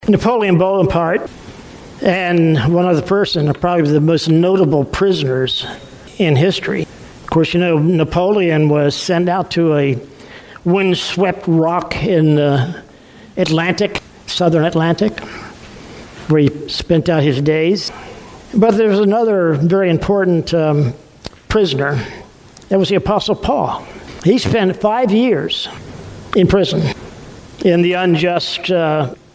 Napoleon Bonaparte and one other person are probably the most notable prisoners in history. Of course, you know, Napoleon was sent out to a windswept rock in the Atlantic, southern Atlantic, where he spent out his days. But there's another very important prisoner. That was the Apostle Paul. He spent 5 years in prison in the unjust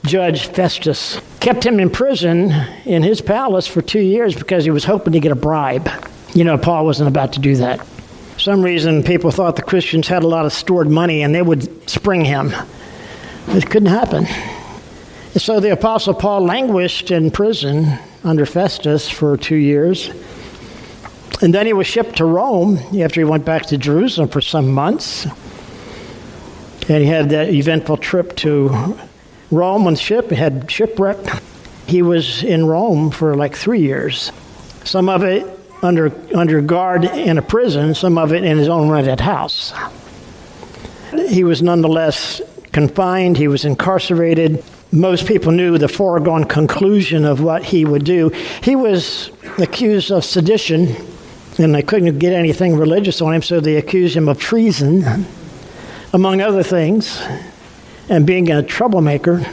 Judge Festus. Kept him in prison in his palace for 2 years because he was hoping to get a bribe. You know, Paul wasn't about to do that. For some reason, people thought the Christians had a lot of stored money and they would spring him. It couldn't happen. And so the Apostle Paul languished in prison under Festus for 2 years. And then he was shipped to Rome after he went back to Jerusalem for some months. And he had that eventful trip to Rome on the ship. He had shipwrecked. He was in Rome for like 3 years. Some of it under guard in a prison, some of it in his own rented house. He was nonetheless confined. He was incarcerated. Most people knew the foregone conclusion of what he would do. He was accused of sedition, and they couldn't get anything religious on him, so they accused him of treason, among other things, and being a troublemaker.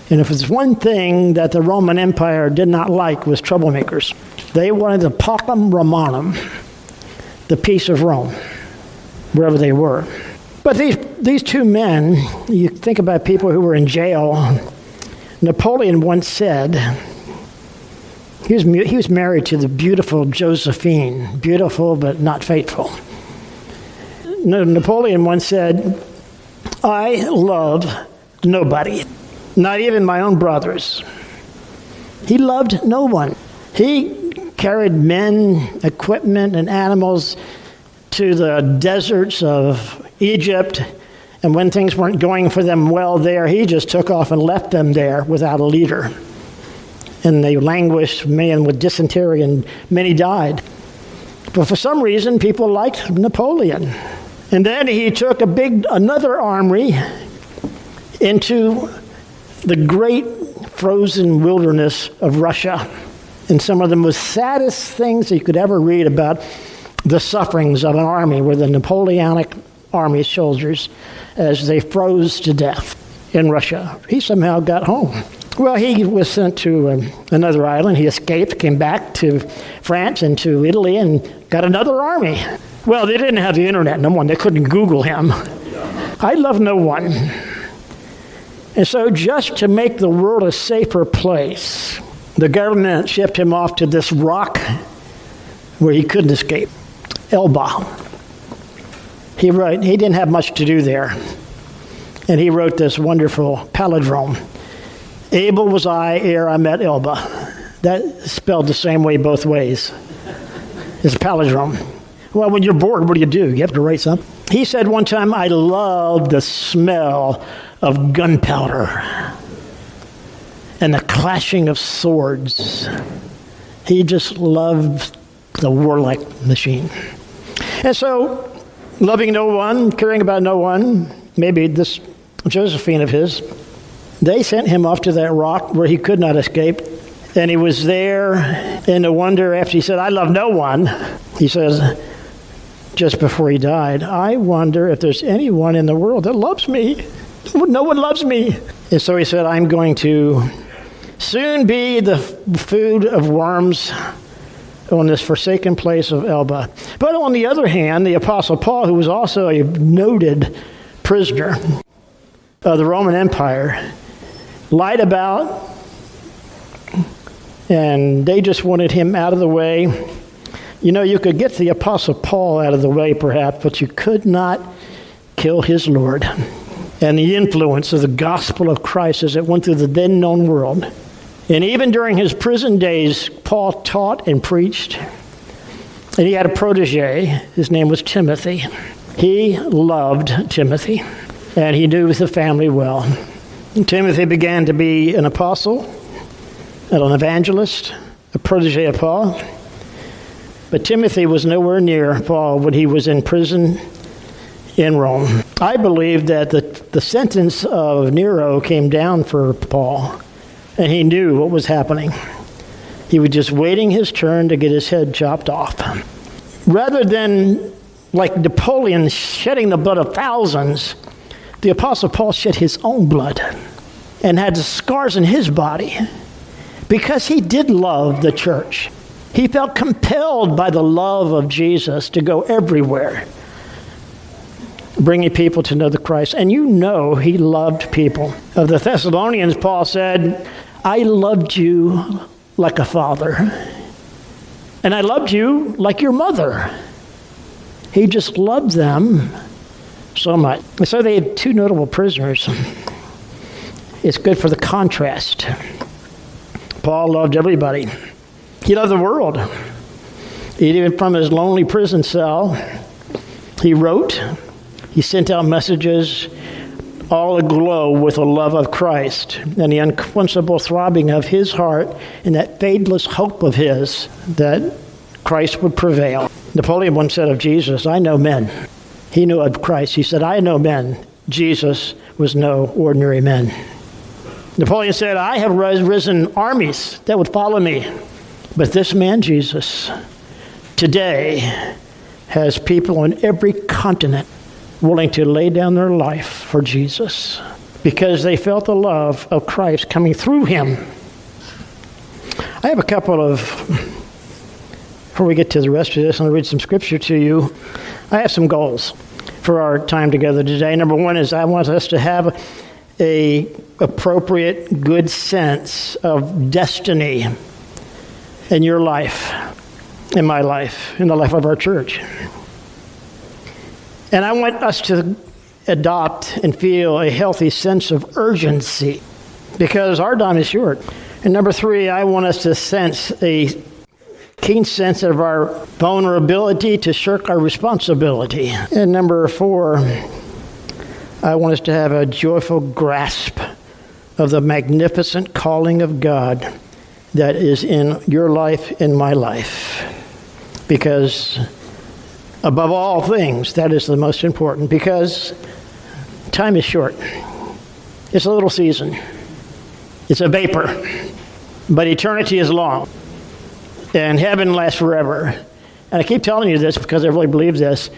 And if there's one thing that the Roman Empire did not like was troublemakers. They wanted the pacem Romanum, the peace of Rome, wherever they were. But these two men, you think about people who were in jail. Napoleon once said, he was married to the beautiful Josephine, beautiful but not faithful. Napoleon once said, I love nobody, not even my own brothers. He loved no one. He carried men, equipment, and animals to the deserts of Egypt, and when things weren't going for them well there, he just took off and left them there without a leader. And they languished, man, with dysentery, and many died. But for some reason, people liked Napoleon. And then he took another army into the great frozen wilderness of Russia. And some of the most saddest things that you could ever read about the sufferings of an army were the Napoleonic army soldiers as they froze to death in Russia. He somehow got home. Well, he was sent to another island. He escaped, came back to France and to Italy, and got another army. Well, they didn't have the internet, no one. They couldn't Google him. I love no one. And so just to make the world a safer place, the government shipped him off to this rock where he couldn't escape, Elba. He didn't have much to do there. And he wrote this wonderful palindrome. Able was I ere I met Elba. That's spelled the same way both ways. It's a palindrome. Well, when you're bored, what do? You have to write something. He said one time, I love the smell of gunpowder and the clashing of swords. He just loved the warlike machine. And so, loving no one, caring about no one, maybe this Josephine of his, they sent him off to that rock where he could not escape. And he was there, and no wonder after he said, I love no one, he says, just before he died, I wonder if there's anyone in the world that loves me. No one loves me. And so he said, I'm going to soon be the food of worms on this forsaken place of Elba. But on the other hand, the Apostle Paul, who was also a noted prisoner of the Roman Empire, lied about, and they just wanted him out of the way. You know, you could get the Apostle Paul out of the way, perhaps, but you could not kill his Lord. And the influence of the gospel of Christ as it went through the then-known world. And even during his prison days, Paul taught and preached. And he had a protege. His name was Timothy. He loved Timothy, and he knew the family well. And Timothy began to be an apostle, and an evangelist, a protege of Paul. But Timothy was nowhere near Paul when he was in prison in Rome. I believe that the sentence of Nero came down for Paul and he knew what was happening. He was just waiting his turn to get his head chopped off. Rather than, like Napoleon, shedding the blood of thousands, the Apostle Paul shed his own blood and had scars in his body because he did love the church. He felt compelled by the love of Jesus to go everywhere, bringing people to know the Christ. And you know he loved people. Of the Thessalonians, Paul said, I loved you like a father, and I loved you like your mother. He just loved them so much. And so they had two notable prisoners. It's good for the contrast. Paul loved everybody. He loved the world. Even from his lonely prison cell, he wrote, he sent out messages all aglow with the love of Christ and the unquenchable throbbing of his heart and that fadeless hope of his that Christ would prevail. Napoleon once said of Jesus, I know men. He knew of Christ. He said, I know men. Jesus was no ordinary man. Napoleon said, I have risen armies that would follow me. But this man, Jesus, today has people on every continent willing to lay down their life for Jesus because they felt the love of Christ coming through him. I have a couple of, before we get to the rest of this, I'll read some scripture to you. I have some goals for our time together today. Number one is I want us to have a appropriate, good sense of destiny in your life, in my life, in the life of our church. And I want us to adopt and feel a healthy sense of urgency because our time is short. And number three, I want us to sense a keen sense of our vulnerability to shirk our responsibility. And number four, I want us to have a joyful grasp of the magnificent calling of God that is in your life, in my life. Because above all things, that is the most important, because time is short. It's a little season. It's a vapor. But eternity is long. And heaven lasts forever. And I keep telling you this because I really believe this.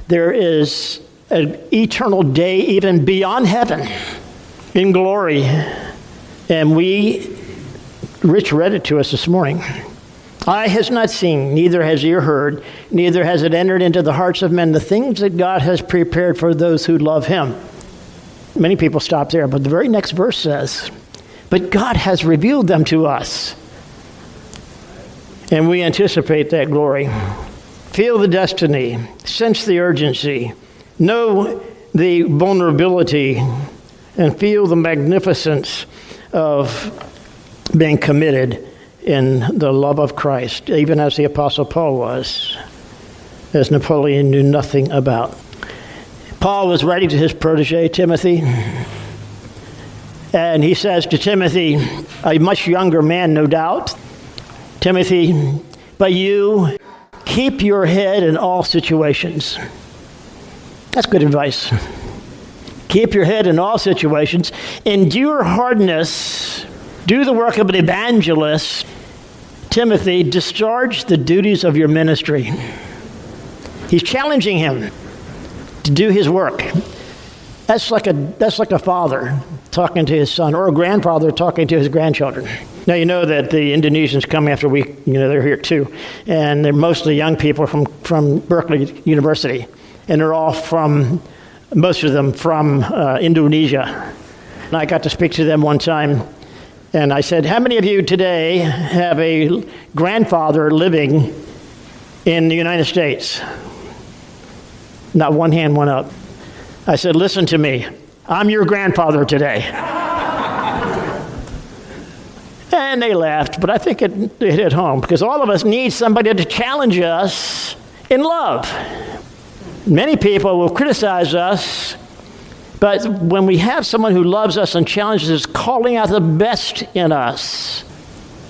There is an eternal day even beyond heaven in glory. And Rich read it to us this morning. Eye has not seen, neither has ear heard, neither has it entered into the hearts of men the things that God has prepared for those who love him. Many people stop there, but the very next verse says, but God has revealed them to us. And we anticipate that glory. Feel the destiny, sense the urgency, know the vulnerability, and feel the magnificence of being committed in the love of Christ, even as the Apostle Paul was, as Napoleon knew nothing about. Paul was writing to his protege, Timothy, and he says to Timothy, a much younger man, no doubt, Timothy, but you keep your head in all situations. That's good advice. Keep your head in all situations. Endure hardness. Do the work of an evangelist. Timothy, discharge the duties of your ministry. He's challenging him to do his work. That's like a father talking to his son, or a grandfather talking to his grandchildren. Now, you know that the Indonesians come after we, they're here too. And they're mostly young people from Berkeley University. And they're all most of them from Indonesia. And I got to speak to them one time. And I said, how many of you today have a grandfather living in the United States? Not one hand went up. I said, listen to me. I'm your grandfather today. And they laughed, but I think it hit home because all of us need somebody to challenge us in love. Many people will criticize us, but when we have someone who loves us and challenges us, calling out the best in us.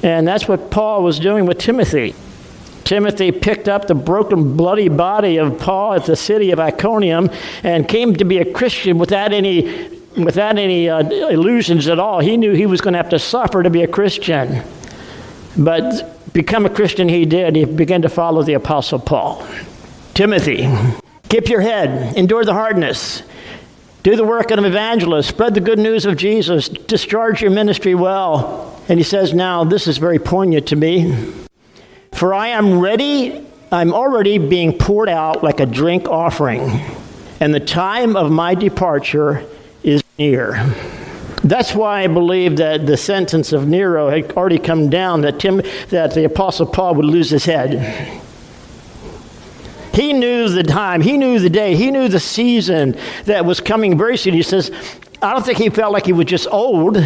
And that's what Paul was doing with Timothy. Timothy picked up the broken, bloody body of Paul at the city of Iconium and came to be a Christian without any without any illusions at all. He knew he was going to have to suffer to be a Christian. But become a Christian he did. He began to follow the Apostle Paul. Timothy, keep your head, endure the hardness, do the work of an evangelist, spread the good news of Jesus, discharge your ministry well. And he says, now, this is very poignant to me. For I'm already being poured out like a drink offering, and the time of my departure is near. That's why I believe that the sentence of Nero had already come down, that the Apostle Paul would lose his head. He knew the time, he knew the day, he knew the season that was coming very soon. He says, I don't think he felt like he was just old,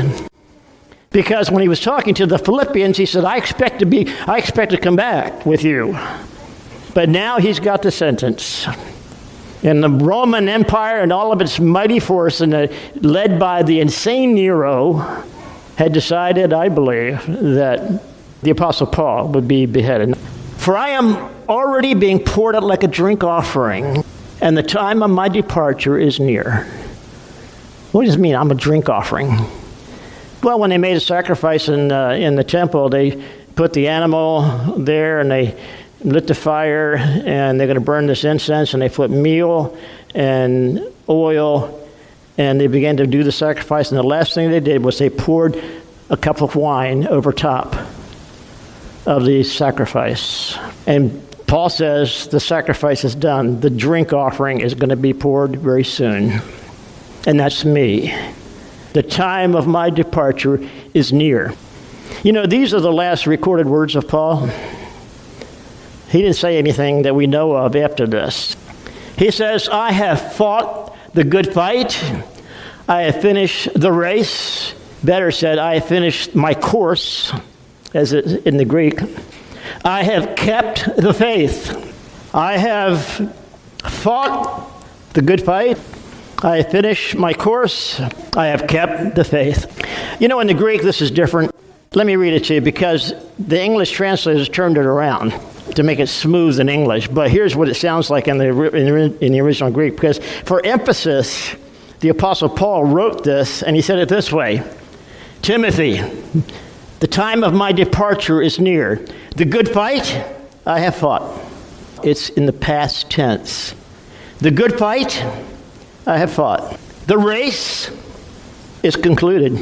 because when he was talking to the Philippians, he said, I expect to come back with you. But now he's got the sentence. And the Roman Empire and all of its mighty force, led by the insane Nero, had decided, I believe, that the Apostle Paul would be beheaded. For I am already being poured out like a drink offering, and the time of my departure is near. What does it mean, I'm a drink offering? Well, when they made a sacrifice in the temple, they put the animal there, and they lit the fire, and they're going to burn this incense, and they put meal and oil, and they began to do the sacrifice. And the last thing they did was they poured a cup of wine over top of the sacrifice. And Paul says the sacrifice is done. The drink offering is going to be poured very soon. And that's me. The time of my departure is near. You know, these are the last recorded words of Paul. He didn't say anything that we know of after this. He says, I have fought the good fight. I have finished the race. Better said, I have finished my course, as in the Greek. I have kept the faith. I have fought the good fight. I have finished my course. I have kept the faith. You know, in the Greek, this is different. Let me read it to you, because the English translators turned it around to make it smooth in English. But here's what it sounds like in the original Greek. Because for emphasis, the Apostle Paul wrote this, and he said it this way. Timothy, the time of my departure is near. The good fight I have fought. It's in the past tense. The good fight I have fought. The race is concluded.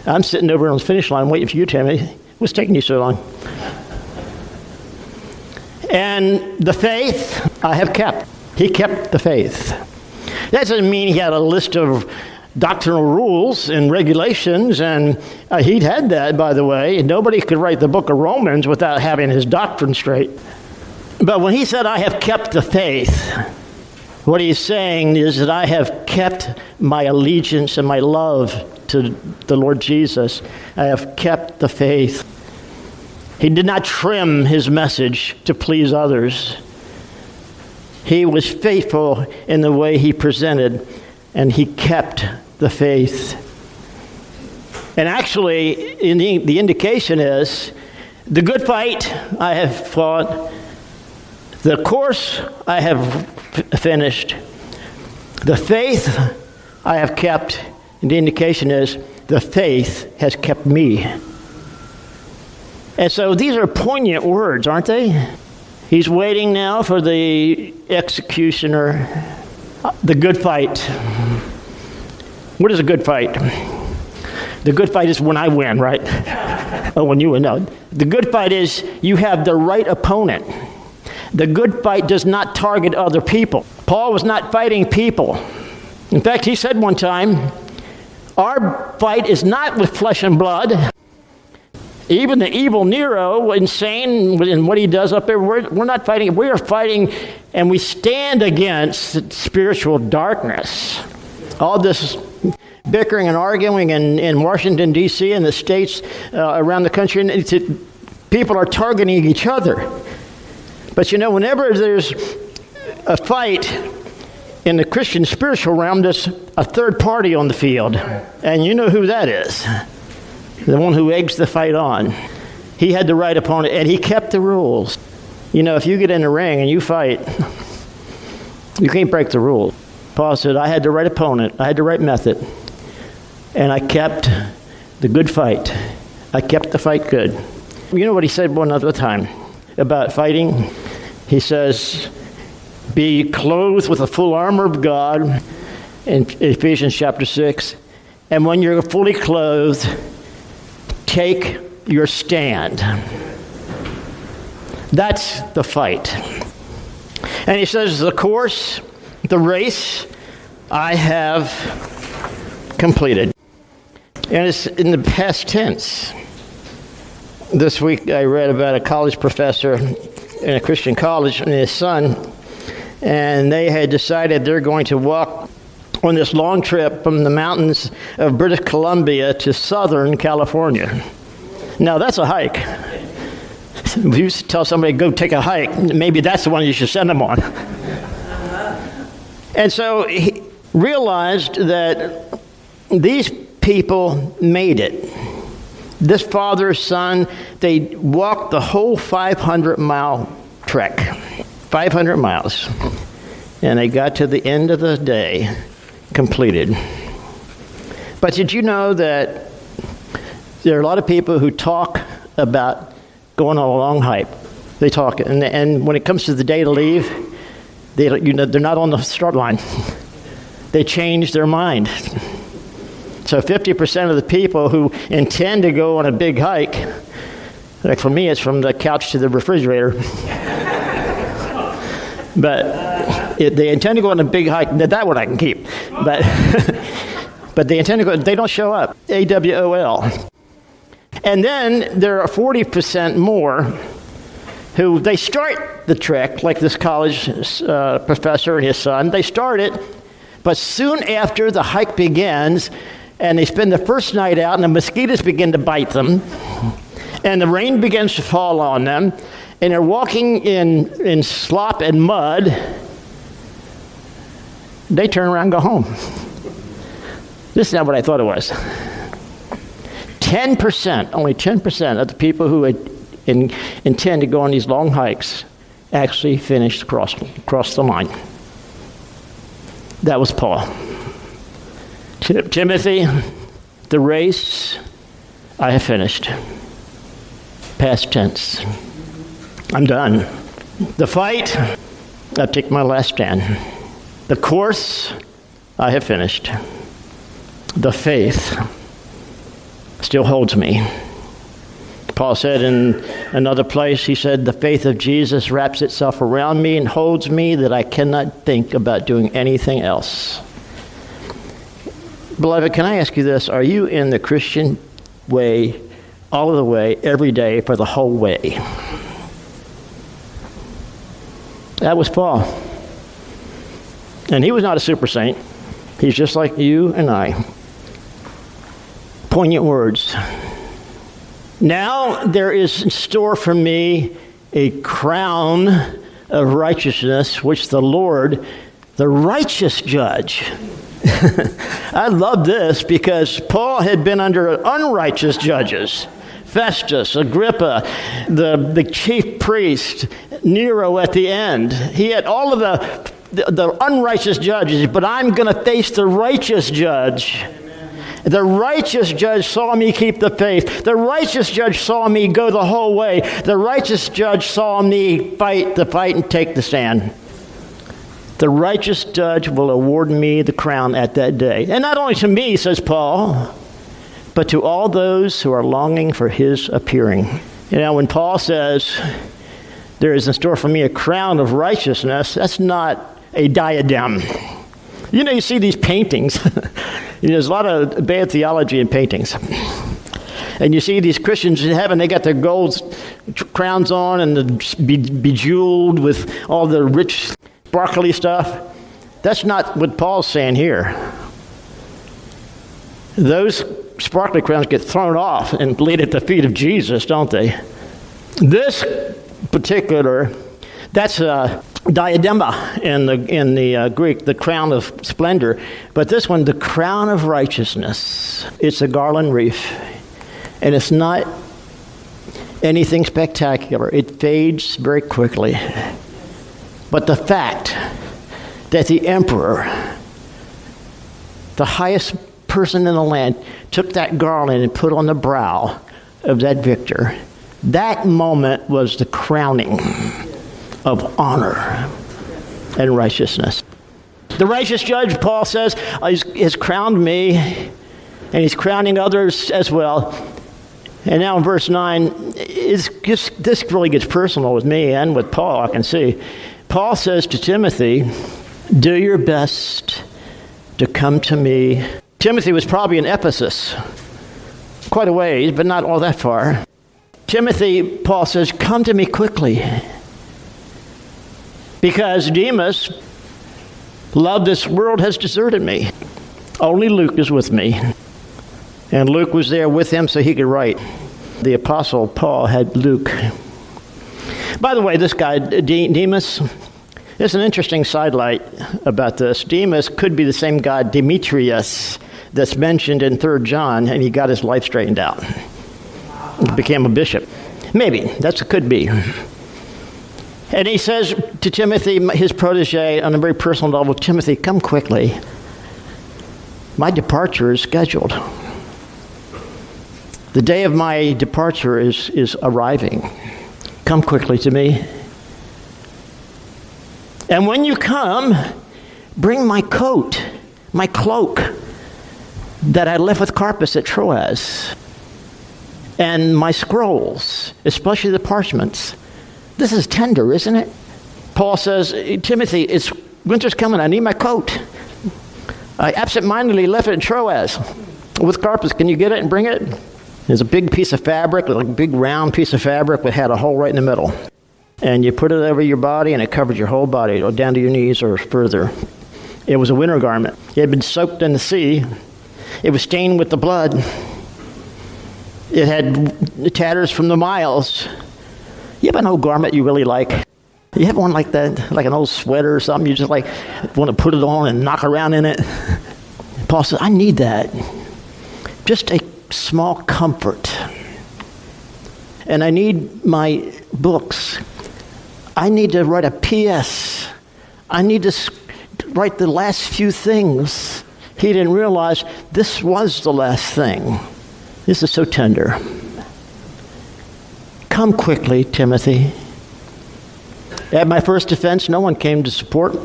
I'm sitting over on the finish line waiting for you, Timothy. What's taking you so long? And the faith I have kept. He kept the faith. That doesn't mean he had a list of doctrinal rules and regulations, and he'd had that, by the way. Nobody could write the book of Romans without having his doctrine straight. But when he said, I have kept the faith, what he's saying is that I have kept my allegiance and my love to the Lord Jesus. I have kept the faith. He did not trim his message to please others. He was faithful in the way he presented, and he kept the faith. And actually, the indication is, the good fight I have fought, the course I have finished, the faith I have kept, and the indication is, the faith has kept me. And so these are poignant words, aren't they? He's waiting now for the executioner, the good fight. What is a good fight? The good fight is when I win, right? Oh, when you win, no. The good fight is you have the right opponent. The good fight does not target other people. Paul was not fighting people. In fact, he said one time, our fight is not with flesh and blood. Even the evil Nero, insane in what he does up there, we're not fighting. We are fighting, and we stand against spiritual darkness. All this bickering and arguing in Washington, D.C., and the states around the country, and people are targeting each other. But you know, whenever there's a fight in the Christian spiritual realm, there's a third party on the field. And you know who that is. The one who eggs the fight on. He had the right opponent, and he kept the rules. You know, if you get in the ring and you fight, you can't break the rules. Paul said, I had the right opponent, I had the right method, and I kept the good fight. I kept the fight good. You know what he said one other time about fighting? He says, be clothed with the full armor of God in Ephesians chapter 6. And when you're fully clothed, take your stand. That's the fight. And he says, the course, the race, I have completed. And it's in the past tense. This week I read about a college professor in a Christian college and his son, and they had decided they're going to walk on this long trip from the mountains of British Columbia to Southern California. Now that's a hike. If you tell somebody to go take a hike, maybe that's the one you should send them on. And so he realized that these people made it. This father, son, they walked the whole 500-mile trek, 500 miles, and they got to the end of the day completed. But did you know that there are a lot of people who talk about going on a long hike? They talk, and when it comes to the day to leave, they're not on the start line. They change their mind. So 50% of the people who intend to go on a big hike, like for me, it's from the couch to the refrigerator. But they intend to go on a big hike. That one I can keep. But but they intend to go. They don't show up. AWOL. And then there are 40% more who they start the trek, like this college professor and his son. They start it, but soon after the hike begins, and they spend the first night out, and the mosquitoes begin to bite them, and the rain begins to fall on them, and they're walking in slop and mud. They turn around and go home. This is not what I thought it was. 10%, only 10% of the people who intend to go on these long hikes actually finish across the line. That was Paul. Timothy, the race I have finished. Past tense. I'm done. The fight, I've taken my last stand. The course, I have finished. The faith still holds me. Paul said in another place, he said, the faith of Jesus wraps itself around me and holds me that I cannot think about doing anything else. Beloved, can I ask you this? Are you in the Christian way, all of the way, every day, for the whole way? That was Paul. And he was not a super saint. He's just like you and I. Poignant words. Now there is in store for me a crown of righteousness, which the Lord, the righteous judge. I love this because Paul had been under unrighteous judges. Festus, Agrippa, the chief priest, Nero at the end. He had all of the unrighteous judges, but I'm going to face the righteous judge. The righteous judge saw me keep the faith. The righteous judge saw me go the whole way. The righteous judge saw me fight the fight and take the stand. The righteous judge will award me the crown at that day. And not only to me, says Paul, but to all those who are longing for his appearing. You know, when Paul says, there is in store for me a crown of righteousness, that's not a diadem. You know, you see these paintings. There's a lot of bad theology in paintings. And you see these Christians in heaven, they got their gold crowns on and bejeweled with all the rich, sparkly stuff. That's not what Paul's saying here. Those sparkly crowns get thrown off and laid at the feet of Jesus, don't they? This particular, that's a diadema in the Greek, the crown of splendor. But this one, the crown of righteousness. It's a garland wreath. And it's not anything spectacular. It fades very quickly. But the fact that the emperor the highest person in the land, took that garland and put on the brow of that victor. That moment was the crowning of honor and righteousness. The righteous judge, Paul says, has crowned me, and he's crowning others as well. And now in verse 9, this really gets personal with me and with Paul, I can see. Paul says to Timothy, do your best to come to me. Timothy was probably in Ephesus, quite a ways, but not all that far. Timothy, Paul says, come to me quickly. Because Demas, love this world, has deserted me. Only Luke is with me. And Luke was there with him so he could write. The Apostle Paul had Luke. By the way, this guy, Demas, there's an interesting sidelight about this. Demas could be the same guy, Demetrius, that's mentioned in 3 John, and he got his life straightened out. He became a bishop. Maybe. That could be. And he says to Timothy, his protege, on a very personal level, Timothy, come quickly. My departure is scheduled. The day of my departure is arriving. Come quickly to me. And when you come, bring my coat, my cloak, that I left with Carpus at Troas, and my scrolls, especially the parchments. This is tender, isn't it? Paul says, Timothy, winter's coming. I need my coat. I absentmindedly left it in Troas with Carpus. Can you get it and bring it? There's a big piece of fabric, like a big round piece of fabric that had a hole right in the middle. And you put it over your body, and it covered your whole body, or down to your knees or further. It was a winter garment. It had been soaked in the sea. It was stained with the blood. It had tatters from the miles. You have an old garment you really like? You have one like that, like an old sweater or something, you just like want to put it on and knock around in it? Paul says, I need that. Just a small comfort. And I need my books. I need to write a PS. I need to write the last few things. He didn't realize this was the last thing. This is so tender. Come quickly, Timothy. At my first defense, no one came to support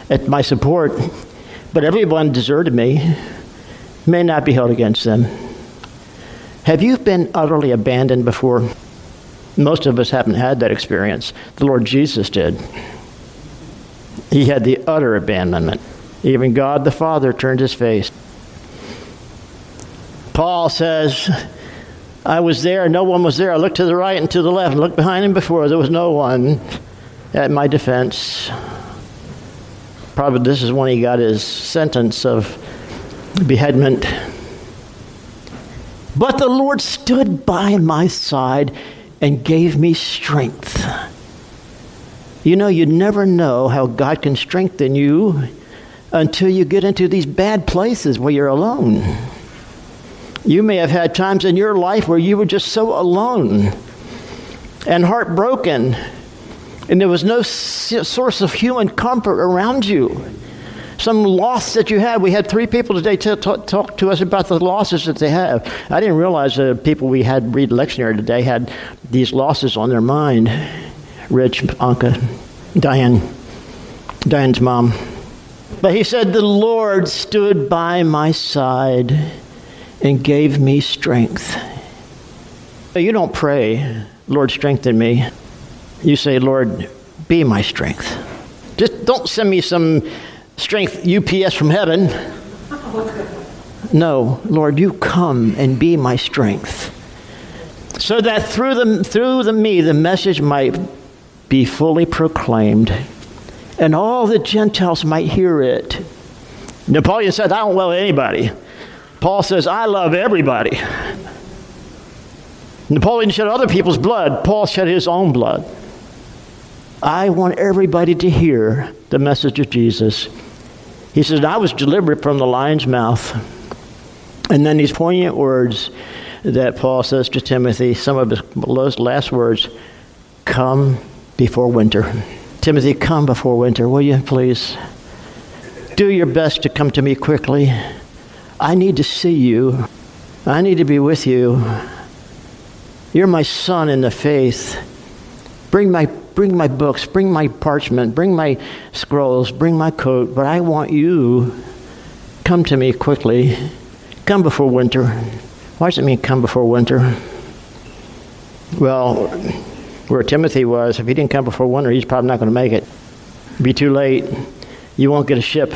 at my support, but everyone deserted me. May not be held against them. Have you been utterly abandoned before? Most of us haven't had that experience. The Lord Jesus did. He had the utter abandonment. Even God the Father turned his face. Paul says, I was there, no one was there. I looked to the right and to the left and looked behind and before. There was no one at my defense. Probably this is when he got his sentence of beheadment. But the Lord stood by my side and gave me strength. You know, you never know how God can strengthen you until you get into these bad places where you're alone. You may have had times in your life where you were just so alone and heartbroken, and there was no source of human comfort around you. Some loss that you had. We had 3 people today talk to us about the losses that they have. I didn't realize the people we had read lectionary today had these losses on their mind. Rich, Anka, Diane's mom. But he said, the Lord stood by my side and gave me strength. You don't pray, Lord, strengthen me. You say, Lord, be my strength. Just don't send me some strength UPS from heaven. No, Lord, you come and be my strength. So that through me, the message might be fully proclaimed, and all the Gentiles might hear it. Napoleon said, I don't love anybody. Paul says, I love everybody. Napoleon shed other people's blood. Paul shed his own blood. I want everybody to hear the message of Jesus. He says, I was delivered from the lion's mouth. And then these poignant words that Paul says to Timothy, some of his last words, come before winter. Timothy, come before winter, will you please? Do your best to come to me quickly. I need to see you. I need to be with you. You're my son in the faith. Bring my books, bring my parchment, bring my scrolls, bring my coat, but I want you. Come to me quickly. Come before winter. Why does it mean come before winter? Well, where Timothy was, if he didn't come before winter, he's probably not going to make it. It'd be too late. You won't get a ship.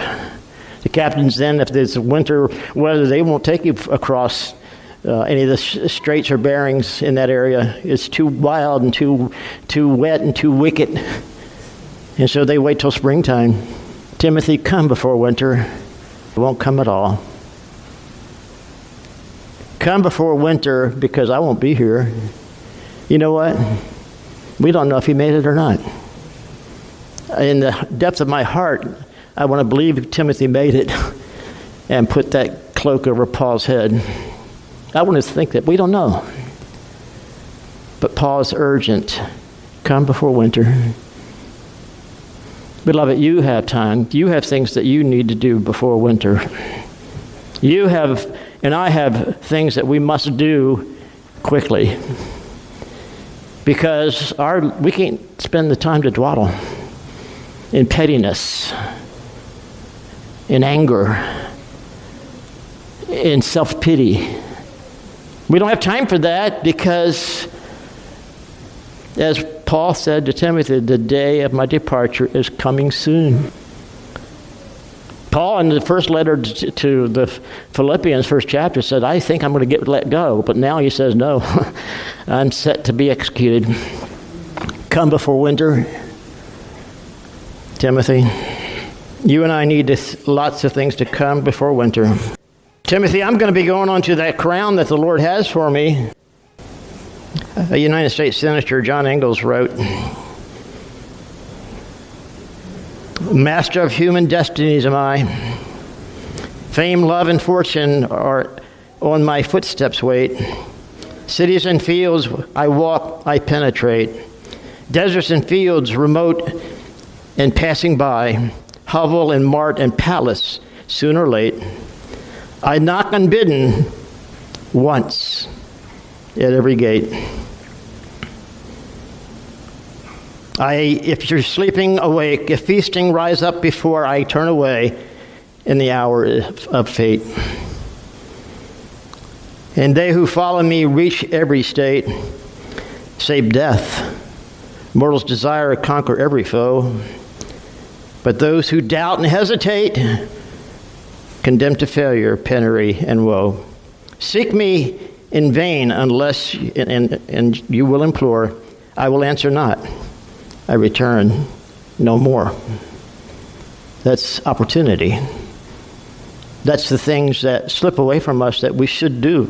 The captains then, if there's winter weather, they won't take you across any of the straits or bearings in that area. It's too wild and too wet and too wicked. And so they wait till springtime. Timothy, come before winter. It won't come at all. Come before winter because I won't be here. You know what? We don't know if he made it or not. In the depth of my heart, I want to believe Timothy made it and put that cloak over Paul's head. I want to think that we don't know. But Paul's urgent. Come before winter. Beloved, you have time. You have things that you need to do before winter. You have, and I have things that we must do quickly. Because we can't spend the time to dawdle in pettiness, in anger, in self-pity. We don't have time for that because, as Paul said to Timothy, the day of my departure is coming soon. Paul, in the first letter to the Philippians, first chapter, said, I think I'm going to get let go. But now he says, no, I'm set to be executed. Come before winter. Timothy, you and I need lots of things to come before winter. Timothy, I'm going to be going on to that crown that the Lord has for me. A United States Senator, John Ingalls, wrote, Master of human destinies am I. Fame, love, and fortune are on my footsteps wait. Cities and fields I walk, I penetrate. Deserts and fields remote and passing by, hovel and mart and palace, soon or late. I knock unbidden once at every gate. If you're sleeping, awake. If feasting, rise up before I turn away in the hour of fate. And they who follow me reach every state, save death. Mortals desire to conquer every foe. But those who doubt and hesitate, condemned to failure, penury, and woe. Seek me in vain unless, and you will implore, I will answer not. I return no more. That's opportunity. That's the things that slip away from us that we should do.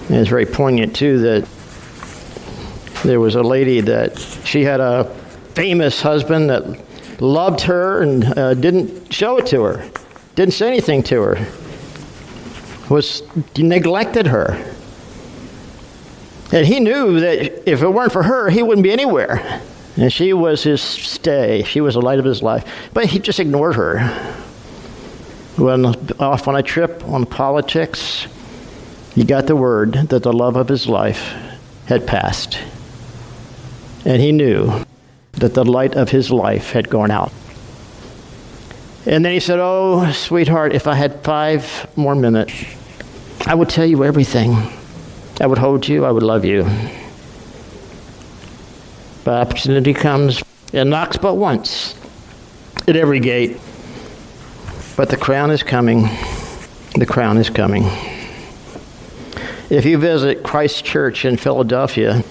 And it's very poignant, too, that there was a lady that she had a famous husband that loved her and didn't show it to her, didn't say anything to her, neglected her. And he knew that if it weren't for her, he wouldn't be anywhere. And she was his stay. She was the light of his life. But he just ignored her. Off on a trip on politics, he got the word that the love of his life had passed. And he knew that the light of his life had gone out. And then he said, oh, sweetheart, if I had 5 more minutes, I would tell you everything. I would hold you. I would love you. But opportunity comes and knocks but once at every gate. But the crown is coming. The crown is coming. If you visit Christ Church in Philadelphia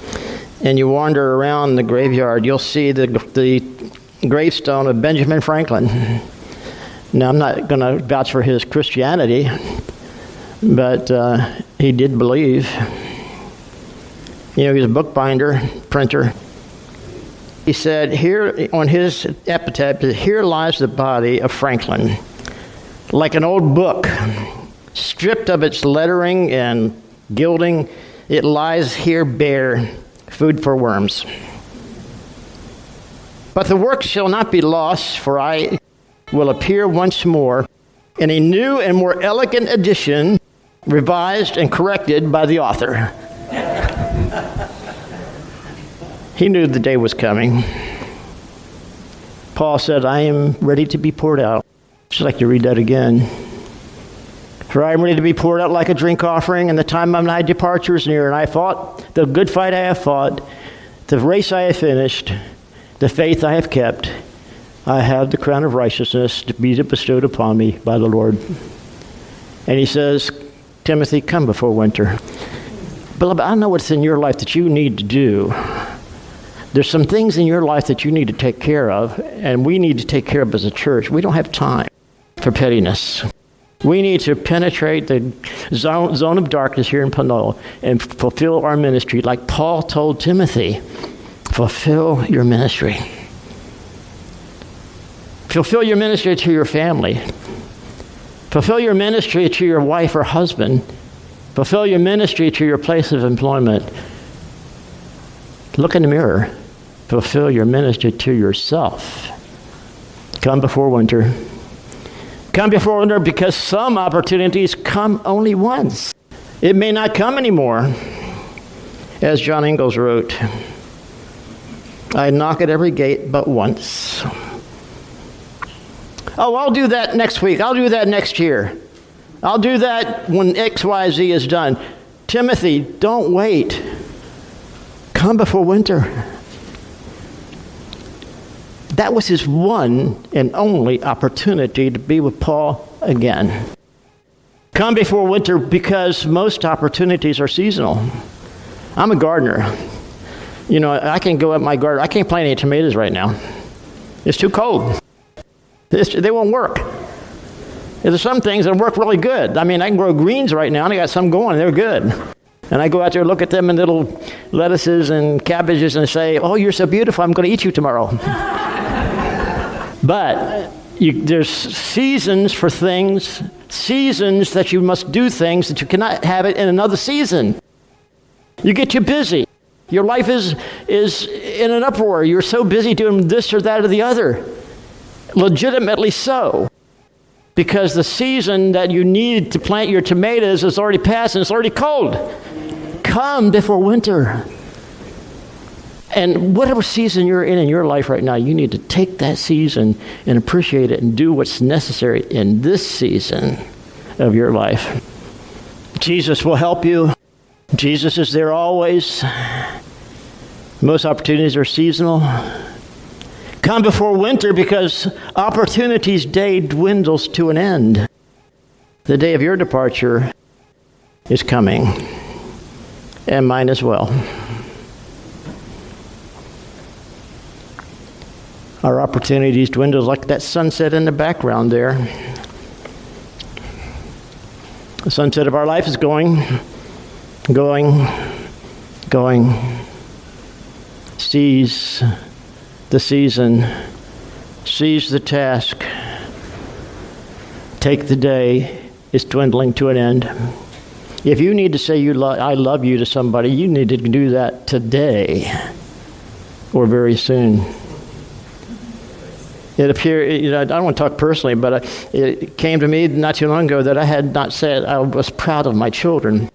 and you wander around the graveyard, you'll see the gravestone of Benjamin Franklin. Now, I'm not going to vouch for his Christianity, but he did believe. You know, he was a bookbinder, printer. He said, here on his epitaph, here lies the body of Franklin, like an old book, stripped of its lettering and gilding. It lies here bare, food for worms. But the work shall not be lost, for I will appear once more in a new and more elegant edition, revised and corrected by the author. He knew the day was coming. Paul said, I am ready to be poured out. I'd like to read that again. For I am ready to be poured out like a drink offering, and the time of my departure is near. And I fought the good fight I have fought, the race I have finished, the faith I have kept. I have the crown of righteousness to be bestowed upon me by the Lord. And he says, Timothy, come before winter. Beloved, I know what's in your life that you need to do. There's some things in your life that you need to take care of, and we need to take care of as a church. We don't have time for pettiness. We need to penetrate the zone of darkness here in Pinole and fulfill our ministry. Like Paul told Timothy, fulfill your ministry. Fulfill your ministry to your family. Fulfill your ministry to your wife or husband. Fulfill your ministry to your place of employment. Look in the mirror. Fulfill your ministry to yourself. Come before winter. Come before winter because some opportunities come only once. It may not come anymore. As John Ingalls wrote, I knock at every gate but once. Oh, I'll do that next week. I'll do that next year. I'll do that when X, Y, Z is done. Timothy, don't wait. Come before winter. That was his one and only opportunity to be with Paul again. Come before winter because most opportunities are seasonal. I'm a gardener. You know, I can go up my garden. I can't plant any tomatoes right now. It's too cold. They won't work. There's some things that work really good. I mean, I can grow greens right now, and I got some going. They're good. And I go out there and look at them in little lettuces and cabbages and say, oh, you're so beautiful, I'm going to eat you tomorrow. But there's seasons for things, seasons that you must do things that you cannot have it in another season. You get too busy. Your life is in an uproar. You're so busy doing this or that or the other. Legitimately so. Because the season that you need to plant your tomatoes is already past and it's already cold. Come before winter. And whatever season you're in your life right now, you need to take that season and appreciate it and do what's necessary in this season of your life. Jesus will help you. Jesus is there always. Most opportunities are seasonal. Come before winter because opportunity's day dwindles to an end. The day of your departure is coming, and mine as well. Our opportunities dwindle like that sunset in the background there. The sunset of our life is going. Seize the season. Seize the task. Take the day. It's dwindling to an end. If you need to say I love you to somebody, you need to do that today or very soon. It appeared, I don't want to talk personally, but it came to me not too long ago that I had not said I was proud of my children.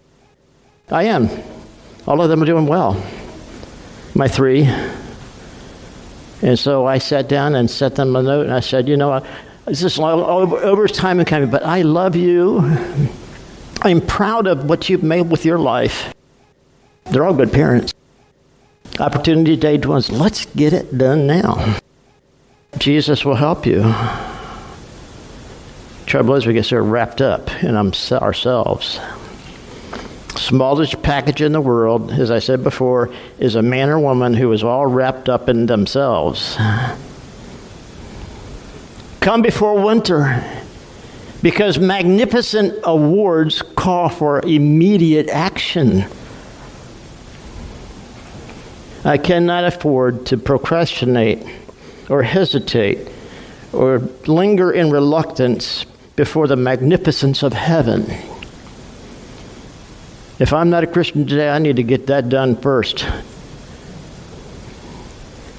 I am. All of them are doing well. My 3. And so I sat down and sent them a note, and I said, this is over time and coming, but I love you. I'm proud of what you've made with your life. They're all good parents. Opportunity day dwindles. Let's get it done now. Jesus will help you. Trouble is we get so wrapped up in ourselves. Smallest package in the world, as I said before, is a man or woman who is all wrapped up in themselves. Come before winter, because magnificent awards call for immediate action. I cannot afford to procrastinate or hesitate or linger in reluctance before the magnificence of heaven. If I'm not a Christian today, I need to get that done first.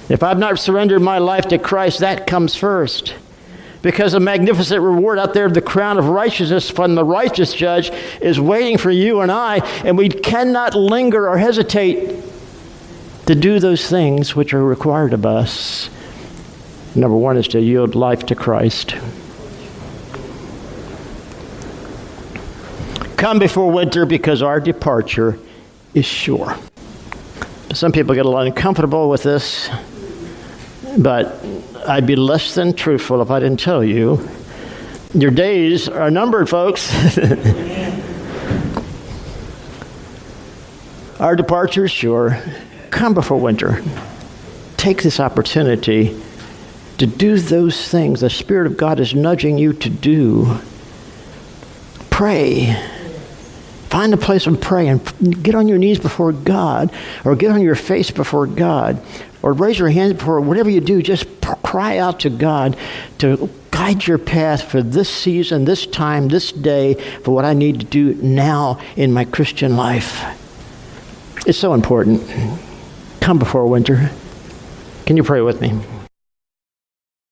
If I've not surrendered my life to Christ, that comes first. because a magnificent reward out there, the crown of righteousness from the righteous judge, is waiting for you and I, and we cannot linger or hesitate to do those things which are required of us. Number one is to yield life to Christ. Come before winter, because our departure is sure. Some people get a lot uncomfortable with this, but I'd be less than truthful if I didn't tell you. Your days are numbered, folks. Our departure is sure. Come before winter. Take this opportunity to do those things the Spirit of God is nudging you to do. Pray. Find a place and pray, and get on your knees before God, or get on your face before God, or raise your hands before, whatever you do, just cry out to God to guide your path for this season, this time, this day, for what I need to do now in my Christian life. It's so important. Come before winter. Can you pray with me?